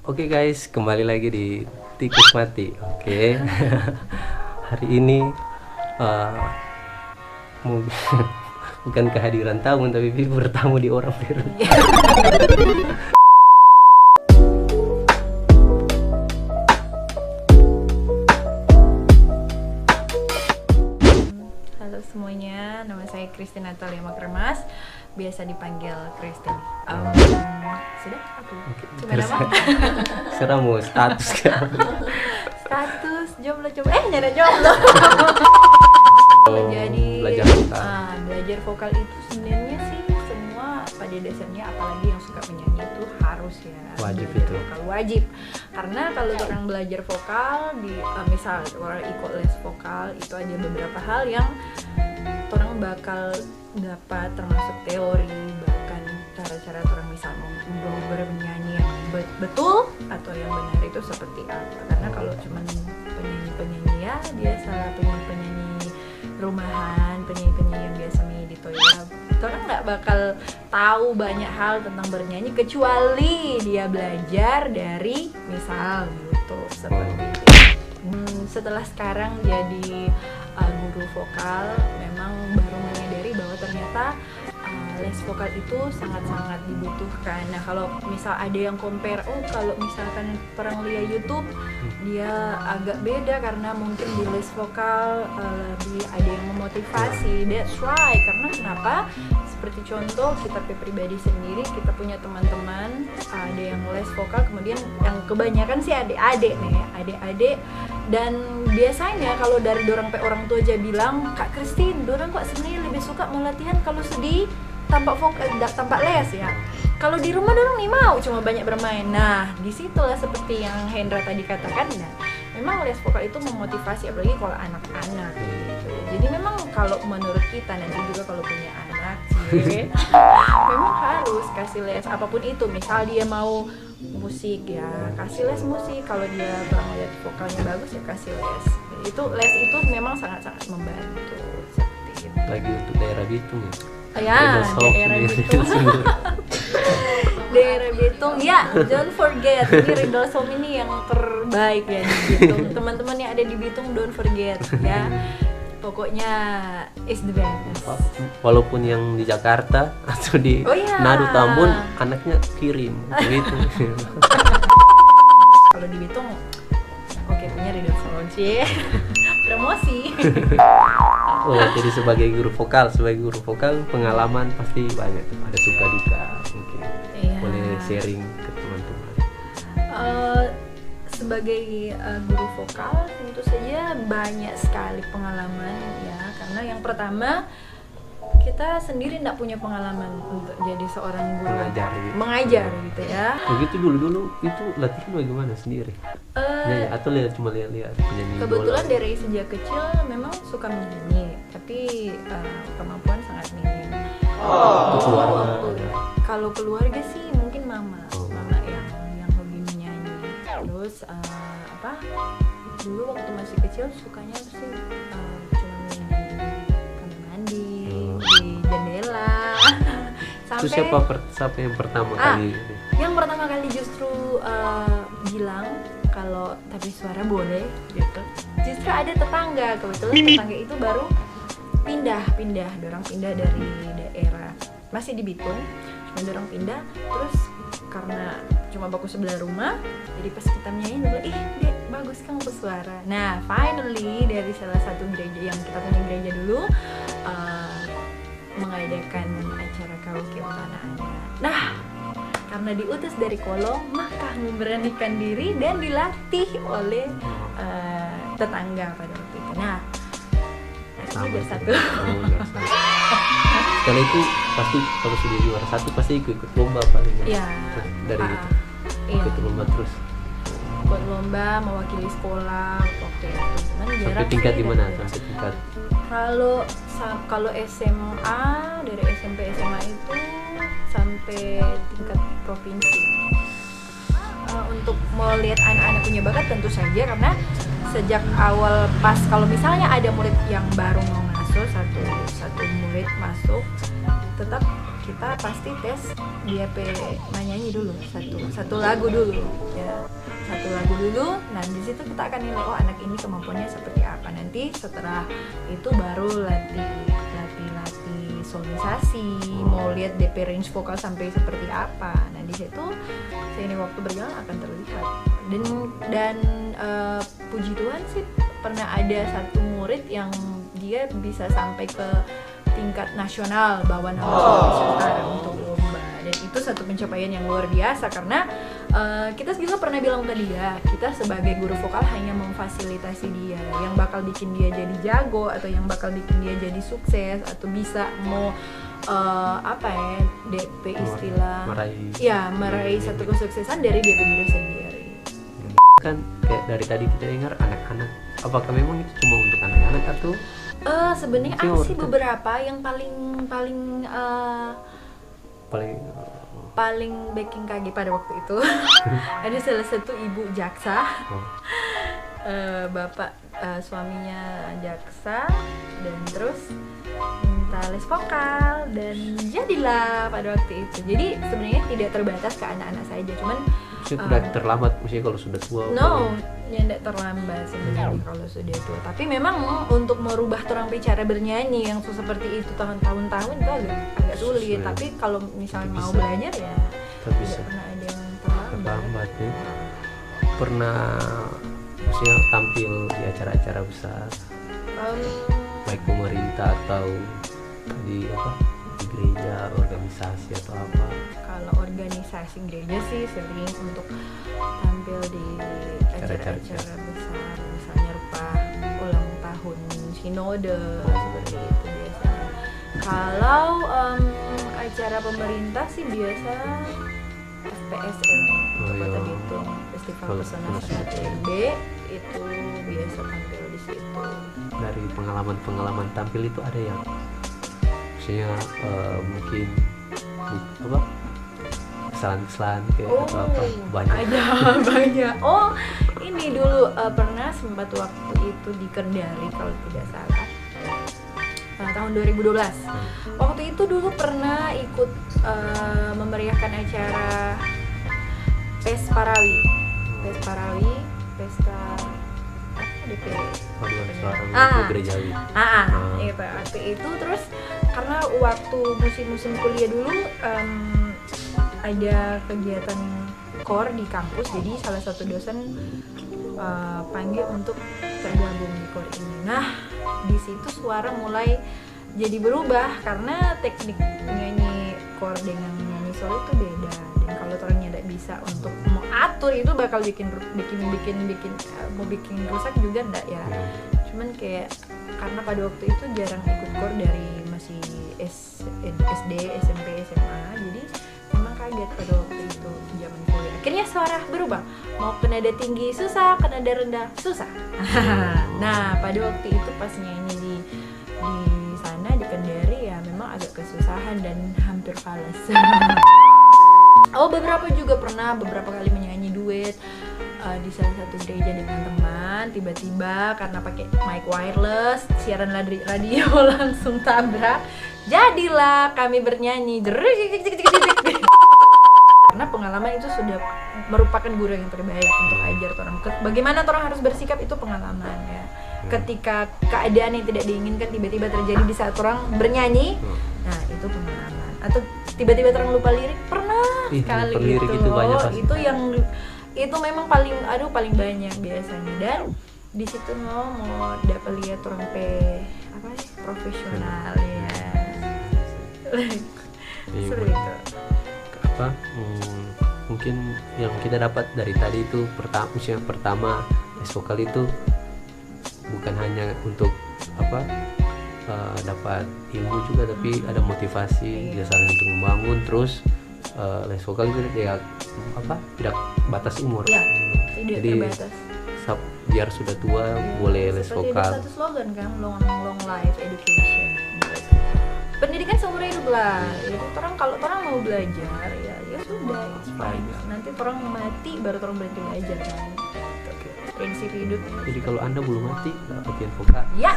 Oke guys, kembali lagi di Tikus Mati. Oke. Hari ini mau bukan kehadiran tamu tapi bertamu di orang baru. Halo semuanya, nama saya Christine Natalia Makremas, biasa dipanggil Christine. Sudah? Coba nama? Sekarang mau status kan? Status jomblo, coba nyari jomblo. Jadi belajar vokal itu sebenarnya sih semua pada dasarnya, apalagi yang suka menyanyi itu harus ya Wajib belajar itu. vokal, wajib. Karena kalau orang belajar vokal di misal orang ikut les vokal itu ada beberapa hal yang orang bakal dapat, termasuk teori, bahkan cara-cara orang misal mau bernyanyi yang betul atau yang benar itu seperti apa. Karena kalau cuman penyanyi-penyanyi ya dia salah, penyanyi-penyanyi rumahan, penyanyi-penyanyi yang biasa di toilet, orang nggak bakal tahu banyak hal tentang bernyanyi kecuali dia belajar dari misal YouTube seperti itu. Setelah sekarang jadi guru vokal, memang baru menyadari bahwa ternyata les vokal itu sangat-sangat dibutuhkan. Nah kalau misal ada yang compare, kalau misalkan orang lihat YouTube dia agak beda karena mungkin di les vokal lebih ada yang memotivasi. That's right. Karena kenapa? Seperti contoh kita pribadi sendiri, kita punya teman-teman ada yang les vokal, kemudian yang kebanyakan sih adik-adik nih, adik-adik. Dan biasanya kalau dari orang tua aja bilang, Kak Christine, dorang kok sebenarnya lebih suka mau latihan kalau sedih tanpa les ya. Kalau di rumah dorang nih mau cuma banyak bermain. Nah, disitulah seperti yang Hendra tadi katakan, nah, memang les vokal itu memotivasi, apalagi kalau anak-anak gitu. Jadi memang kalau menurut kita nanti juga kalau punya anak sih, memang harus kasih les apapun itu. Misal dia mau musik ya kasih les musik, kalau dia kurang lihat vokalnya bagus ya kasih les. Itu les itu memang sangat-sangat membantu seperti itu. Lagi untuk daerah Bitung ya. Daerah Bitung. Daerah Bitung ya, don't forget ini Riddle Som ini yang terbaik ya di Bitung. Teman-teman yang ada di Bitung don't forget ya. Pokoknya is the best. Walaupun yang di Jakarta atau di Nadu Tambun anaknya kirim gitu. Kalau di Bitung punya Riddle Som sih. Promosi. Jadi sebagai guru vokal pengalaman pasti banyak, ada suka duka mungkin. Boleh sharing ke teman-teman. Sebagai guru vokal tentu saja banyak sekali pengalaman ya, karena yang pertama kita sendiri tidak punya pengalaman untuk jadi seorang guru mengajar gitu ya. Begitu dulu itu latihan bagaimana sendiri? Atau cuma lihat penyanyi? Kebetulan dari sejak kecil memang suka menyanyi, tapi kemampuan sangat minim. Kalau keluarga sih mungkin mama yang hobi menyanyi. Terus dulu waktu masih kecil sukanya sih cuma menyanyi di kamar mandi, di jendela. Itu siapa yang pertama kali? Yang pertama kali justru bilang kalau tapi suara boleh gitu. Justru ada tetangga, kebetulan tetangga itu baru pindah dari daerah, masih di Bitung, cuma dorang pindah. Terus karena cuma baku sebelah rumah, jadi pas kita menyanyi dia bilang, Dek, bagus kamu bersuara. Nah finally dari salah satu gereja yang kita punya gereja dulu mengadakan acara karaoke untuk anak-anak. Nah karena diutus dari Kolong, maka memberanikan diri dan dilatih oleh tetangga pada waktu itu. Nah ini jadi satu. Karena itu pasti kalau sudah juara satu pasti ikut lomba paling ya. Dari itu ikut lomba terus. Ikut lomba mewakili sekolah waktu itu. Sampai tingkat di mana? Sampai tingkat. Kalau SMA dari SMP SMA itu sampai tingkat provinsi. Untuk melihat anak-anak punya bakat tentu saja, karena sejak awal pas kalau misalnya ada murid yang baru mau masuk, satu murid masuk, tetap kita pasti tes dia nyanyi dulu satu lagu dulu ya. satu lagu dulu. Nah di situ kita akan nilai oh anak ini kemampuannya seperti apa. Nanti setelah itu baru latih solisasi, mau lihat DP range vokal sampai seperti apa. Nah di situ seiring waktu berjalan akan terlihat. Dan puji Tuhan sih pernah ada satu murid yang dia bisa sampai ke tingkat nasional, bawa nama saudara untuk lomba. Dan itu satu pencapaian yang luar biasa karena kita juga pernah bilang tadi ya, kita sebagai guru vokal hanya memfasilitasi dia. Yang bakal bikin dia jadi jago atau yang bakal bikin dia jadi sukses atau bisa mau DP istilah meraih satu kesuksesan dari DP diri sendiri. Kan kayak dari tadi kita dengar anak-anak, apakah memang itu cuma untuk anak-anak atau sebenarnya ada sih beberapa yang paling backing KG pada waktu itu. Ada salah satu ibu jaksa, bapak suaminya jaksa, dan terus minta les vokal dan jadilah pada waktu itu. Jadi sebenarnya tidak terbatas ke anak-anak saja, cuman sudah terlambat maksudnya kalau sudah tua. Ya tidak terlambat sebenarnya kalau sudah tua. Tapi memang untuk merubah orang cara bernyanyi yang seperti itu tahun-tahun itu agak sulit. Tapi kalau misalnya mau belajar ya tidak pernah ada yang terlambat. Ya. Pernah maksudnya tampil di acara-acara besar, baik pemerintah atau di gereja, organisasi atau apa? Kalau organisasi gereja sih sering untuk tampil di acara-acara besar, misalnya rupa ulang tahun sinode seperti itu biasanya. Kalau acara pemerintah sih biasa FPSM, Kota Bitung, Festival Pesona TMB, itu biasa tampil di situ. Dari pengalaman tampil itu ada yang maksudnya mungkin kesalahan kayak atau apa banyak. Ini dulu pernah sempat waktu itu di Kendari kalau tidak salah, tahun 2012. Waktu itu dulu pernah ikut memeriahkan acara Pesta DP gerejawi. Itu waktu itu terus karena waktu musim kuliah dulu ada kegiatan core di kampus, jadi salah satu dosen panggil untuk tergabung di core ini. Nah di situ suara mulai jadi berubah karena teknik nyanyi core dengan nyanyi solo itu beda, dan kalau orangnya tidak bisa untuk mau atur itu bakal bikin rusak juga enggak ya. Cuman kayak karena pada waktu itu jarang ikut core dari masih SD, SMP, SMA, jadi memang kaget pada waktu itu zaman kuliah. Akhirnya suara berubah, mau ke nada tinggi susah, ke nada rendah susah. Nah pada waktu itu pas nyanyi di sana di Kendari ya memang agak kesusahan dan hampir falas. Beberapa kali menyanyi duet di salah satu gereja dengan teman. Tiba-tiba karena pakai mic wireless, siaran radio langsung tabrak. Jadilah kami bernyanyi. Karena pengalaman itu sudah merupakan guru yang terbaik untuk ajar orang. Bagaimana orang harus bersikap itu pengalaman ya. Ketika keadaan yang tidak diinginkan tiba-tiba terjadi di saat orang bernyanyi, nah itu pengalaman. Atau tiba-tiba orang lupa lirik, pernah kali itu banyak pasti. Itu memang paling banyak biasanya. Dan di situ mau dapat lihat orang profesional ya. Seru itu. Mungkin yang kita dapat dari tadi itu pertama les vokal itu bukan hanya untuk dapat ilmu juga, tapi ada motivasi dia saling untuk membangun. Terus les vokal itu tidak batas umur ya, tidak jadi terbatas. Biar sudah tua boleh les vokal. Seperti satu slogan kan, long life education. Pendidikan seumur hidup lah. Jadi kalau orang mau belajar ya sudah, it's fine. Nanti orang mati baru orang berhenti belajar kan. Prinsip hidup. Jadi kalau Anda belum mati, latihan vokal. Ya.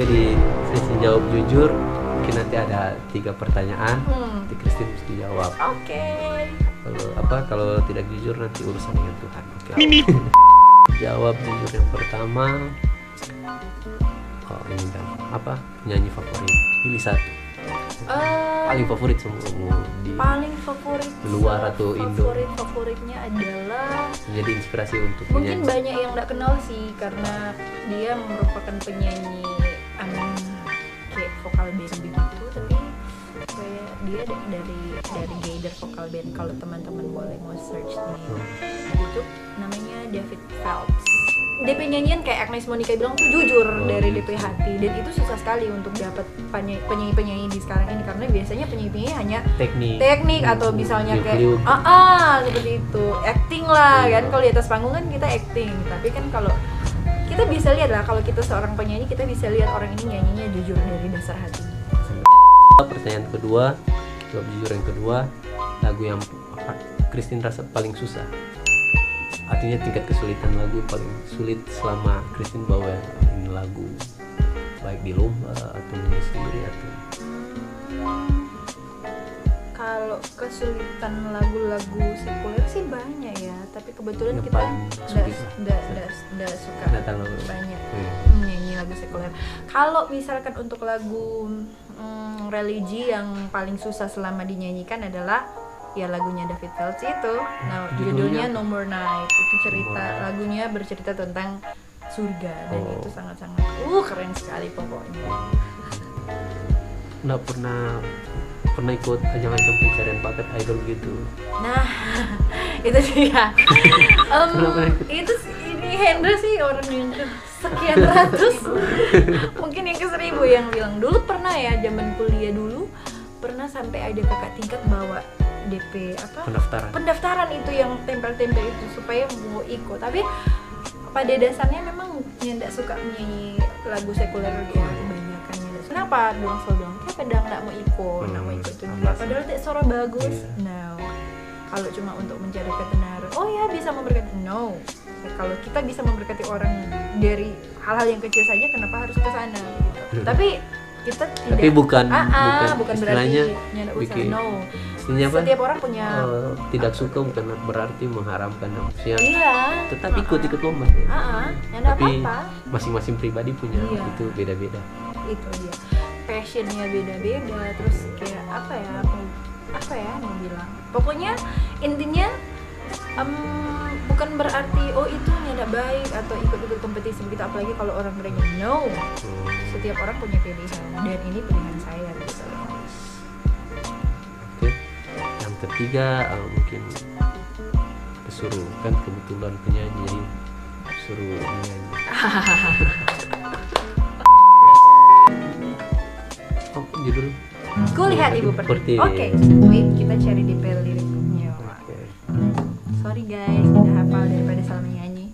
Jadi sesi jawab jujur, mungkin nanti ada 3 pertanyaan. Nanti Christine mesti jawab. Oke. kalau tidak jujur nanti urusan dengan Tuhan. Jawab jujur yang pertama. Ini kan penyanyi favorit, pilih satu. Paling favorit semua di paling favorit luar atau Indo. Favoritnya adalah menjadi inspirasi untuk mungkin penyanyi. Banyak yang nggak kenal sih karena dia merupakan penyanyi kayak vokal band begitu, tapi kayak dia dari Gaither Vocal Band. Kalau teman-teman boleh mau search di YouTube, namanya David Phelps. DP nyanyian kayak Agnes Monica bilang tuh jujur dari DP hati, dan itu susah sekali untuk dapat penyanyi-penyanyi di sekarang ini karena biasanya penyanyi-penyanyi hanya teknik atau misalnya kayak seperti itu, acting lah kan. Kalau di atas panggung kan kita acting, tapi kan kalau kita bisa lihat lah, kalau kita seorang penyanyi kita bisa lihat orang ini nyanyinya jujur dari dasar hati. Pertanyaan kedua, jawab jujur yang kedua, lagu yang Christine rasa paling susah. Artinya tingkat kesulitan lagu paling sulit selama Christine bawa ini lagu, baik di lomba atau menyanyi sendiri atau. Kalau kesulitan lagu-lagu sekuler sih banyak ya, tapi kebetulan yang kita nggak suka banyak menyanyi lagu sekuler. Kalau misalkan untuk lagu religi yang paling susah selama dinyanyikan adalah ya lagunya David Phelps itu. Nah, judulnya No More Night. Itu lagunya bercerita tentang surga dan itu sangat-sangat keren sekali pokoknya. Nggak pernah ikut ajang-ajang pencarian bakat idol gitu. Nah, itu dia. Itu ini Hendra sih orang yang sekian ratus, mungkin yang ke 1000 yang bilang. Dulu pernah ya, zaman kuliah dulu pernah sampai ada kakak tingkat bawa DP pendaftaran itu yang tempel-tempel itu supaya mau ikut, tapi pada dasarnya memang tidak suka menyanyi lagu sekuler ya, kebanyakan ya. Kenapa bilang kayak pedang nggak mau ikut itu juga, padahal suara bagus. No, kalau cuma untuk mencari kebenaran, ya bisa memberkati. No, kalau kita bisa memberkati orang dari hal-hal yang kecil saja, kenapa harus ke sana gitu. Tapi kita tidak. Tapi bukan istilahnya berarti no. Setiap orang punya tidak suka bukan berarti mengharamkan manusia. Iya. Tetap ikut lomba. Tapi masing-masing pribadi punya itu beda-beda. Itu dia. Passionnya beda-beda. Terus kayak apa ya mau bilang. Pokoknya intinya bukan berarti itu tidak baik atau ikut-ikut kompetisi begitu, apalagi kalau orang berani. No. Setiap orang punya pilihan dan ini pilihan saya gitu. Yang ketiga mungkin kesuruh, kan kebetulan penyanyi jadi suruh menyanyi. Judul Kulihat Ibu Pertiwi. Oke, wait, kita cari di liriknya. Sorry guys, udah hafal daripada salah menyanyi.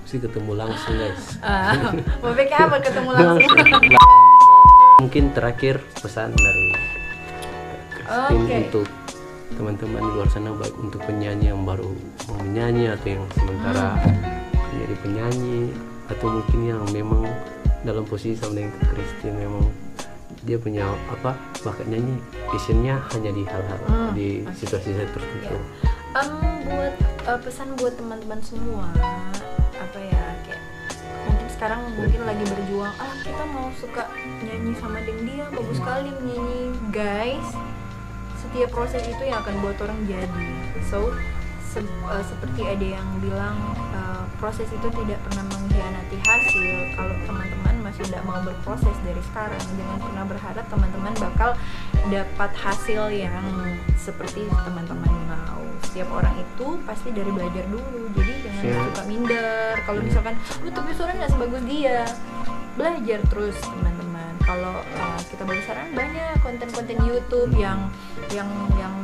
Mesti ketemu langsung guys. Mau pakai apa ketemu langsung? Mungkin terakhir pesan dari Christine untuk teman-teman di luar sana, baik untuk penyanyi yang baru mau menyanyi atau yang sementara menjadi penyanyi, atau mungkin yang memang dalam posisi sama dengan Christine, memang dia punya apa bakat nyanyi, passionnya hanya di hal-hal di situasi tertentu. Buat pesan buat teman-teman semua, apa ya, kayak mungkin sekarang mungkin lagi berjuang, kita mau suka nyanyi sama dia, bagus sekali menyanyi, guys. Setiap proses itu yang akan buat orang jadi. So seperti ada yang bilang, proses itu tidak pernah mengkhianati hasil. Kalau teman-teman masih tidak mau berproses dari sekarang, jangan pernah berharap teman-teman bakal dapat hasil yang seperti teman-teman mau. Setiap orang itu pasti dari belajar dulu, jadi jangan suka minder. Kalau misalkan lu tapi suara nggak sebagus dia, belajar terus teman-teman. Kalau kita bagi saran, banyak konten-konten YouTube yang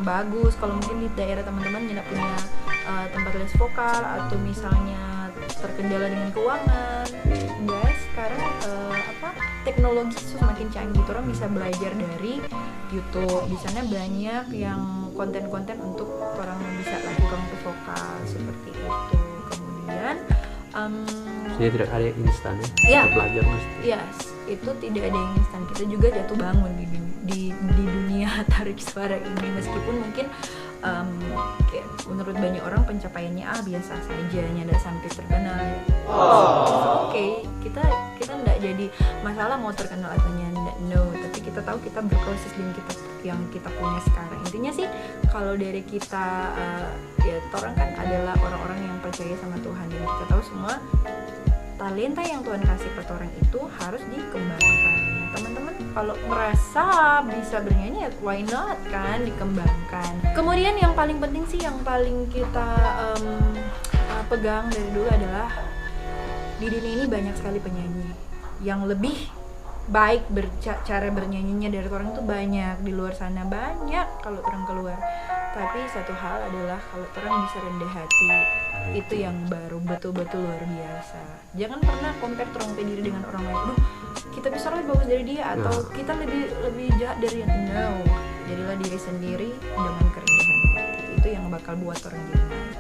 bagus. Kalau mungkin di daerah teman-teman tidak punya tempat les vokal atau misalnya terkendala dengan keuangan, guys, sekarang teknologi semakin canggih, orang bisa belajar dari YouTube. Di sana banyak yang konten-konten untuk orang bisa lakukan untuk vokal seperti itu. Kemudian jadi tidak ada yang instan ya, belajar mesti. Yes, itu tidak ada yang instan. Kita juga jatuh bangun di dunia tarik suara ini, meskipun mungkin kayak menurut banyak orang pencapaiannya biasa saja, tidak sampai terkenal. Oke, kita tidak jadi masalah mau terkenal atau tidak, no. Tapi kita tahu kita berproses dengan yang kita punya sekarang. Intinya sih kalau dari kita ya orang kan adalah orang-orang yang percaya sama Tuhan, dan kita tahu semua talenta yang Tuhan kasih ke orang itu harus dikembangkan. Nah, teman-teman kalau merasa bisa bernyanyi, why not kan, dikembangkan. Kemudian yang paling penting sih, yang paling kita pegang dari dulu adalah di dunia ini banyak sekali penyanyi yang lebih baik cara bernyanyinya dari orang itu banyak di luar sana, banyak kalau orang keluar. Tapi satu hal adalah kalau orang bisa rendah hati, itu yang baru betul-betul luar biasa. Jangan pernah compare orang diri dengan orang lain. Aduh, kita bisa lebih bagus dari dia, atau kita lebih jahat dari dia. No, jadilah diri sendiri dengan kerendahan hati. Itu yang bakal buat orang jadi baik.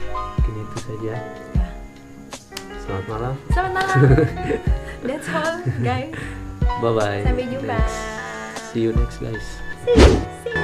Mungkin itu saja. Selamat malam. Selamat malam. That's all, guys. Bye bye. Sampai jumpa. See you next, guys. See you.